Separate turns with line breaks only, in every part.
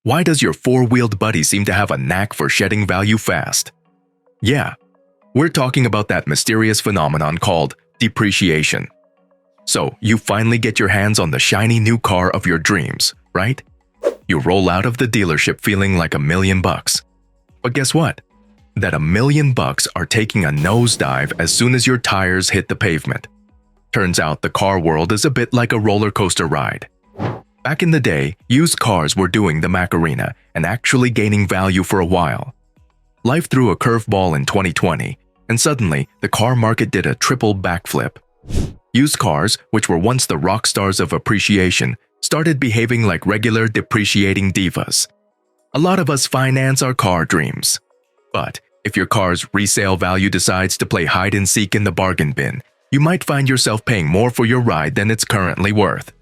Why does your four-wheeled buddy seem to have a knack for shedding value fast? Yeah, we're talking about that mysterious phenomenon called depreciation. So, you finally get your hands on the shiny new car of your dreams, right? You roll out of the dealership feeling like $1,000,000. But guess what? That $1,000,000 are taking a nosedive as soon as your tires hit the pavement. Turns out the car world is a bit like a roller coaster ride. Back in the day, used cars were doing the Macarena and actually gaining value for a while. Life threw a curveball in 2020, and suddenly the car market did a triple backflip. Used cars, which were once the rock stars of appreciation, started behaving like regular depreciating divas. A lot of us finance our car dreams. But if your car's resale value decides to play hide-and-seek in the bargain bin, you might find yourself paying more for your ride than it's currently worth.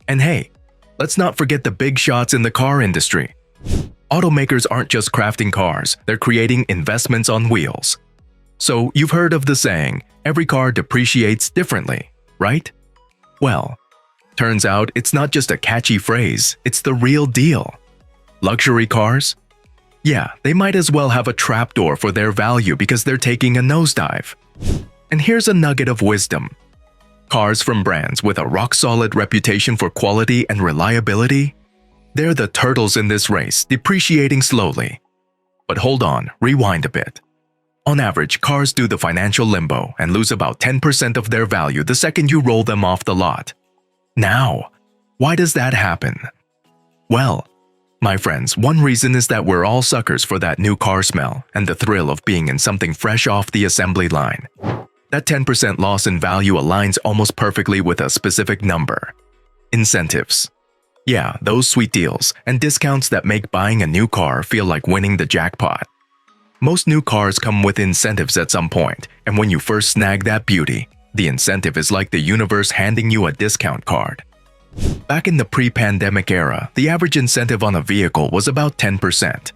And hey, let's not forget the big shots in the car industry. Automakers aren't just crafting cars, they're creating investments on wheels. So you've heard of the saying, every car depreciates differently, right? Well, turns out it's not just a catchy phrase, it's the real deal. Luxury cars? Yeah, they might as well have a trapdoor for their value because they're taking a nosedive. And here's a nugget of wisdom. Cars from brands with a rock-solid reputation for quality and reliability? They're the turtles in this race, depreciating slowly. But hold on, rewind a bit. On average, cars do the financial limbo and lose about 10% of their value the second you roll them off the lot. Now, why does that happen? Well, my friends, one reason is that we're all suckers for that new car smell and the thrill of being in something fresh off the assembly line. That 10% loss in value aligns almost perfectly with a specific number. Incentives. Yeah, those sweet deals and discounts that make buying a new car feel like winning the jackpot. Most new cars come with incentives at some point, and when you first snag that beauty, the incentive is like the universe handing you a discount card. Back in the pre-pandemic era, the average incentive on a vehicle was about 10%.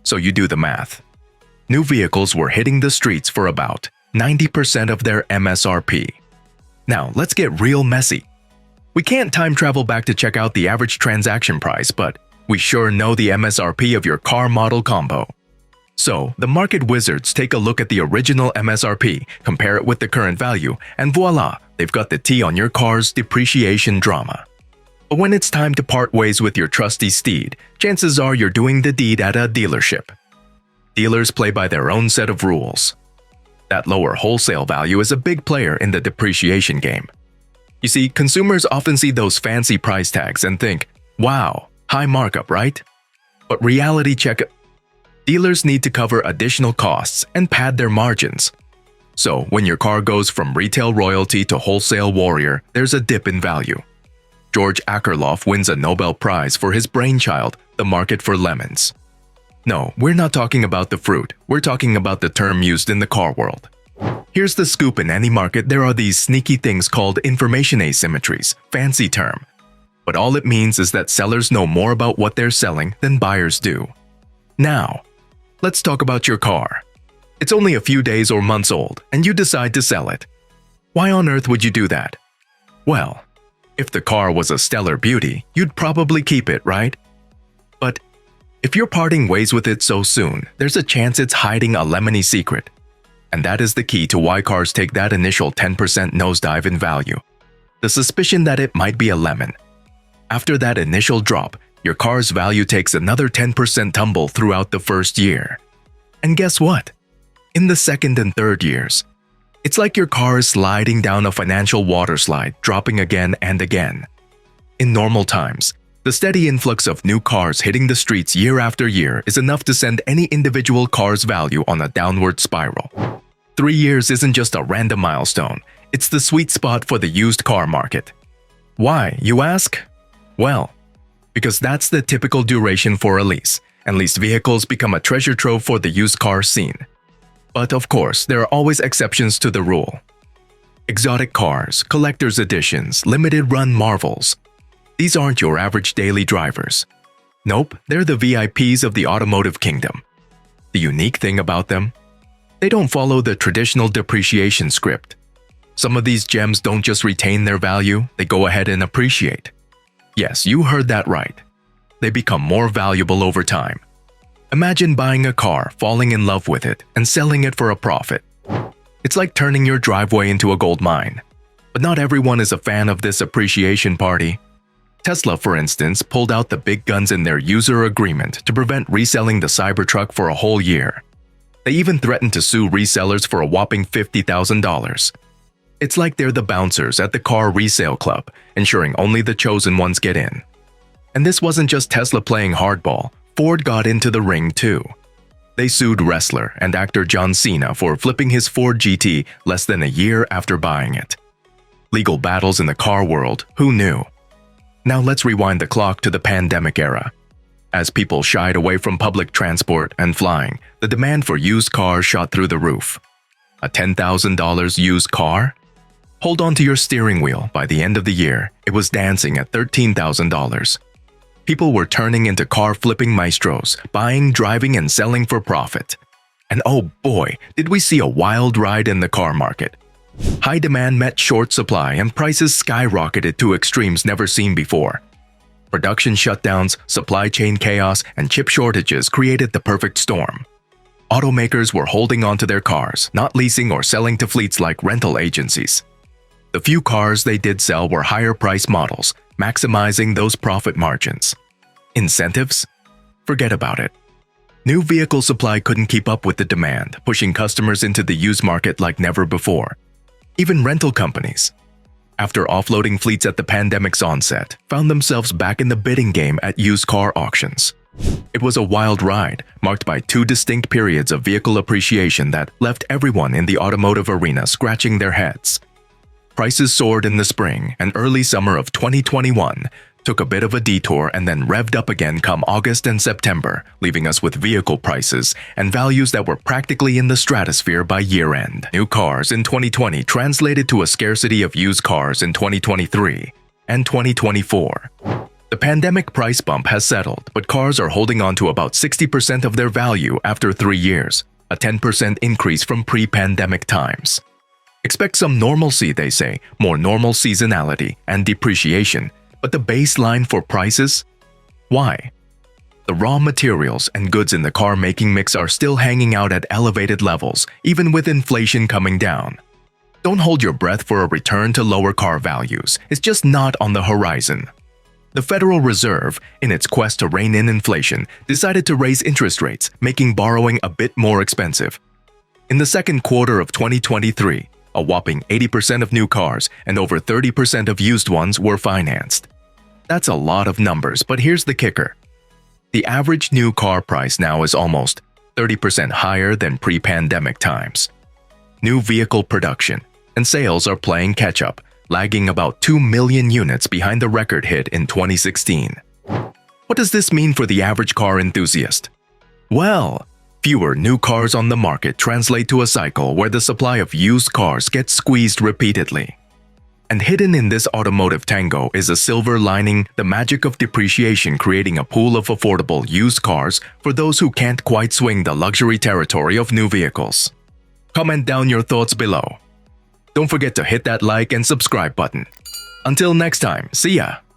So you do the math. New vehicles were hitting the streets for about 90% of their MSRP. Now, let's get real messy. We can't time travel back to check out the average transaction price, but we sure know the MSRP of your car model combo. So, the market wizards take a look at the original MSRP, compare it with the current value, and voila, they've got the tea on your car's depreciation drama. But when it's time to part ways with your trusty steed, chances are you're doing the deed at a dealership. Dealers play by their own set of rules. That lower wholesale value is a big player in the depreciation game. You see, consumers often see those fancy price tags and think, wow, high markup, right? But reality check. Dealers need to cover additional costs and pad their margins. So, when your car goes from retail royalty to wholesale warrior, there's a dip in value. George Akerlof wins a Nobel Prize for his brainchild, the market for lemons. No, we're not talking about the fruit, we're talking about the term used in the car world. Here's the scoop: in any market, there are these sneaky things called information asymmetries, fancy term. But all it means is that sellers know more about what they're selling than buyers do. Now, let's talk about your car. It's only a few days or months old, and you decide to sell it. Why on earth would you do that? Well, if the car was a stellar beauty, you'd probably keep it, right? But if you're parting ways with it so soon, there's a chance it's hiding a lemony secret. And that is the key to why cars take that initial 10% nosedive in value. The suspicion that it might be a lemon. After that initial drop, your car's value takes another 10% tumble throughout the first year. And guess what? In the second and third years, it's like your car is sliding down a financial water slide, dropping again and again. In normal times, the steady influx of new cars hitting the streets year after year is enough to send any individual car's value on a downward spiral. 3 years isn't just a random milestone, it's the sweet spot for the used car market. Why, you ask? Well, because that's the typical duration for a lease, and leased vehicles become a treasure trove for the used car scene. But of course, there are always exceptions to the rule. Exotic cars, collector's editions, limited-run marvels. These aren't your average daily drivers. Nope, they're the VIPs of the automotive kingdom. The unique thing about them? They don't follow the traditional depreciation script. Some of these gems don't just retain their value, they go ahead and appreciate. Yes, you heard that right. they become more valuable over time. Imagine buying a car, falling in love with it, and selling it for a profit. It's like turning your driveway into a gold mine. But not everyone is a fan of this appreciation party. Tesla, for instance, pulled out the big guns in their user agreement to prevent reselling the Cybertruck for a whole year. They even threatened to sue resellers for a whopping $50,000. It's like they're the bouncers at the car resale club, ensuring only the chosen ones get in. And this wasn't just Tesla playing hardball. Ford got into the ring too. They sued wrestler and actor John Cena for flipping his Ford GT less than a year after buying it. Legal battles in the car world, who knew? Now let's rewind the clock to the pandemic era. As people shied away from public transport and flying, the demand for used cars shot through the roof. A $10,000 used car? Hold on to your steering wheel. By the end of the year, it was dancing at $13,000. People were turning into car-flipping maestros, buying, driving, and selling for profit. And oh boy, did we see a wild ride in the car market. High demand met short supply and prices skyrocketed to extremes never seen before. Production shutdowns, supply chain chaos, and chip shortages created the perfect storm. Automakers were holding on to their cars, not leasing or selling to fleets like rental agencies. The few cars they did sell were higher-priced models, maximizing those profit margins. Incentives? Forget about it. New vehicle supply couldn't keep up with the demand, pushing customers into the used market like never before. Even rental companies, after offloading fleets at the pandemic's onset, found themselves back in the bidding game at used car auctions. It was a wild ride, marked by two distinct periods of vehicle appreciation that left everyone in the automotive arena scratching their heads. Prices soared in the spring and early summer of 2021, took a bit of a detour and then revved up again come August and September, leaving us with vehicle prices and values that were practically in the stratosphere by year-end. New cars in 2020 translated to a scarcity of used cars in 2023 and 2024. The pandemic price bump has settled, but cars are holding on to about 60% of their value after 3 years, a 10% increase from pre-pandemic times. Expect some normalcy, they say, more normal seasonality and depreciation, but the baseline for prices? Why? The raw materials and goods in the car-making mix are still hanging out at elevated levels, even with inflation coming down. Don't hold your breath for a return to lower car values. It's just not on the horizon. The Federal Reserve, in its quest to rein in inflation, decided to raise interest rates, making borrowing a bit more expensive. In the second quarter of 2023, a whopping 80% of new cars and over 30% of used ones were financed. That's a lot of numbers, but here's the kicker. The average new car price now is almost 30% higher than pre-pandemic times. New vehicle production and sales are playing catch-up, lagging about 2 million units behind the record hit in 2016. What does this mean for the average car enthusiast? Well, fewer new cars on the market translate to a cycle where the supply of used cars gets squeezed repeatedly. And hidden in this automotive tango is a silver lining, the magic of depreciation creating a pool of affordable used cars for those who can't quite swing the luxury territory of new vehicles. Comment down your thoughts below. Don't forget to hit that like and subscribe button. Until next time, see ya!